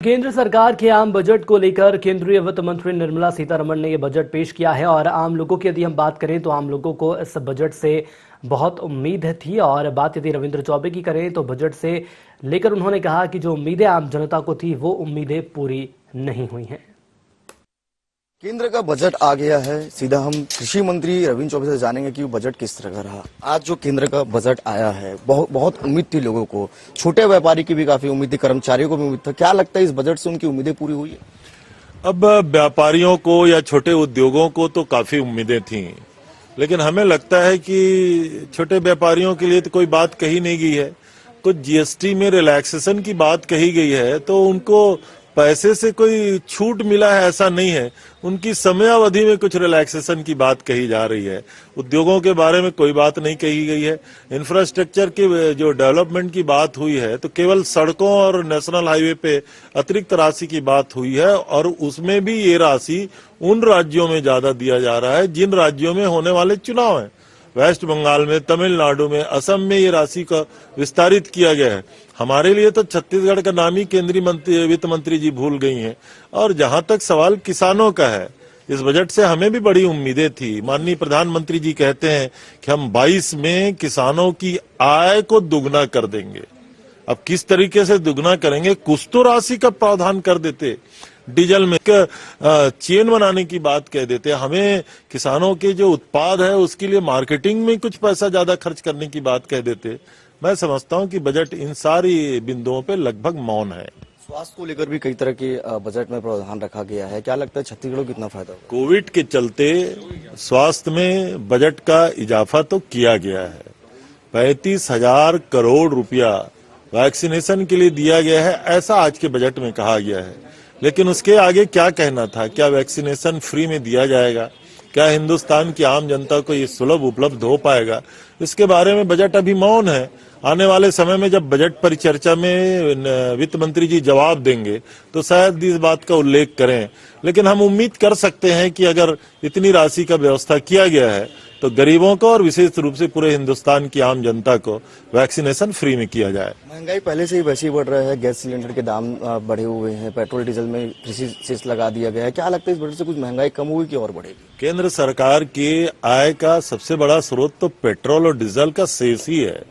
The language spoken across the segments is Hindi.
केंद्र सरकार के आम बजट को लेकर केंद्रीय वित्त मंत्री निर्मला सीतारमण ने यह बजट पेश किया है और आम लोगों की यदि हम बात करें तो आम लोगों को इस बजट से बहुत उम्मीद थी। और बात यदि रविंद्र चौबे की करें तो बजट से लेकर उन्होंने कहा कि जो उम्मीदें आम जनता को थी वो उम्मीदें पूरी नहीं हुई हैं। केंद्र का बजट आ गया है। सीधा हम कृषि मंत्री रविंद्र चौबे से जानेंगे कि वो बजट किस तरह का रहा। आज जो केंद्र का बजट आया है, बहुत उम्मीद थी लोगों को, छोटे व्यापारी की भी काफी उम्मीद थी, कर्मचारियों को भी उम्मीद था। क्या लगता है इस बजट से उनकी उम्मीदें पूरी हुई है? अब व्यापारियों को या छोटे उद्योगों को तो काफी उम्मीदें थी, लेकिन हमें लगता है कि छोटे व्यापारियों के लिए तो कोई बात कही नहीं गई है। कुछ जीएसटी में रिलैक्सेशन की बात कही गई है, तो उनको पैसे से कोई छूट मिला है ऐसा नहीं है। उनकी समयावधि में कुछ रिलैक्सेशन की बात कही जा रही है। उद्योगों के बारे में कोई बात नहीं कही गई है। इंफ्रास्ट्रक्चर के जो डेवलपमेंट की बात हुई है तो केवल सड़कों और नेशनल हाईवे पे अतिरिक्त राशि की बात हुई है, और उसमें भी ये राशि उन राज्यों में ज्यादा दिया जा रहा है जिन राज्यों में होने वाले चुनाव हैं। वेस्ट बंगाल में, तमिलनाडु में, असम में ये राशि का विस्तारित किया गया है। हमारे लिए तो छत्तीसगढ़ का नाम ही केंद्रीय वित्त मंत्री जी भूल गई हैं। और जहां तक सवाल किसानों का है, इस बजट से हमें भी बड़ी उम्मीदें थी। माननीय प्रधानमंत्री जी कहते हैं कि हम 22 में किसानों की आय को दुगना कर देंगे। अब किस तरीके से दुगना करेंगे, कुछ तो राशि का प्रावधान कर देते। डीजल में चेन बनाने की बात कह देते। हमें किसानों के जो उत्पाद है उसके लिए मार्केटिंग में कुछ पैसा ज्यादा खर्च करने की बात कह देते। मैं समझता हूं कि बजट इन सारी बिंदुओं पे लगभग मौन है। स्वास्थ्य को लेकर भी कई तरह के बजट में प्रावधान रखा गया है। क्या लगता है छत्तीसगढ़ को कितना फायदा होगा? कोविड के चलते स्वास्थ्य में बजट का इजाफा तो किया गया है। 35,000 करोड़ रुपया वैक्सीनेशन के लिए दिया गया है, ऐसा आज के बजट में कहा गया है। लेकिन उसके आगे क्या कहना था? क्या वैक्सीनेशन फ्री में दिया जाएगा? क्या हिंदुस्तान की आम जनता को ये सुलभ उपलब्ध हो पाएगा? इसके बारे में बजट अभी मौन है। आने वाले समय में जब बजट परिचर्चा में वित्त मंत्री जी जवाब देंगे तो शायद इस बात का उल्लेख करें। लेकिन हम उम्मीद कर सकते हैं कि अगर इतनी राशि का व्यवस्था किया गया है तो गरीबों को और विशेष रूप से पूरे हिंदुस्तान की आम जनता को वैक्सीनेशन फ्री में किया जाए। महंगाई पहले से ही वैसे ही बढ़ रहा है। गैस सिलेंडर के दाम बढ़े हुए हैं, पेट्रोल डीजल में कृषि सेस लगा दिया गया है। क्या लगता है इस बजट से कुछ महंगाई कम होगी कि और बढ़ेगी? केंद्र सरकार के आय का सबसे बड़ा स्रोत तो पेट्रोल और डीजल का सेस ही है,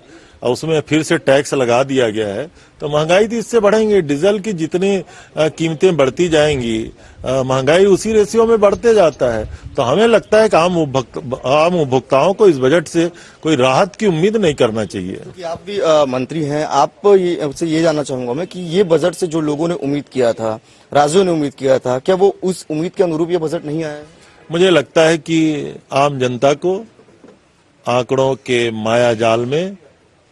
और उसमें फिर से टैक्स लगा दिया गया है तो महंगाई तो इससे बढ़ेंगे। डीजल की जितनी कीमतें बढ़ती जाएंगी, महंगाई उसी रेशियो में बढ़ते जाता है। तो हमें लगता है कि आम उपभोक्ताओं को इस बजट से कोई राहत की उम्मीद नहीं करना चाहिए। क्योंकि आप भी मंत्री हैं, आपसे ये जानना चाहूंगा मैं कि ये बजट से जो लोगों ने उम्मीद किया था, राज्यों ने उम्मीद किया था, क्या वो उस उम्मीद के अनुरूप ये बजट नहीं आया है? मुझे लगता है कि आम जनता को आंकड़ों के माया जाल में,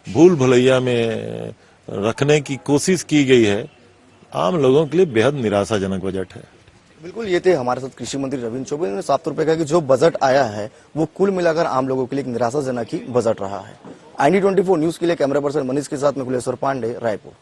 भूल भुलैया में रखने की कोशिश की गई है। आम लोगों के लिए बेहद निराशाजनक बजट है। बिल्कुल, ये थे हमारे साथ कृषि मंत्री रविंद्र चौबे ने साफ तौर पर कहा कि जो बजट आया है वो कुल मिलाकर आम लोगों के लिए एक निराशाजनक ही बजट रहा है। IND24 न्यूज के लिए कैमरा पर्सन मनीष के साथ में कुलेश्वर पांडे, रायपुर।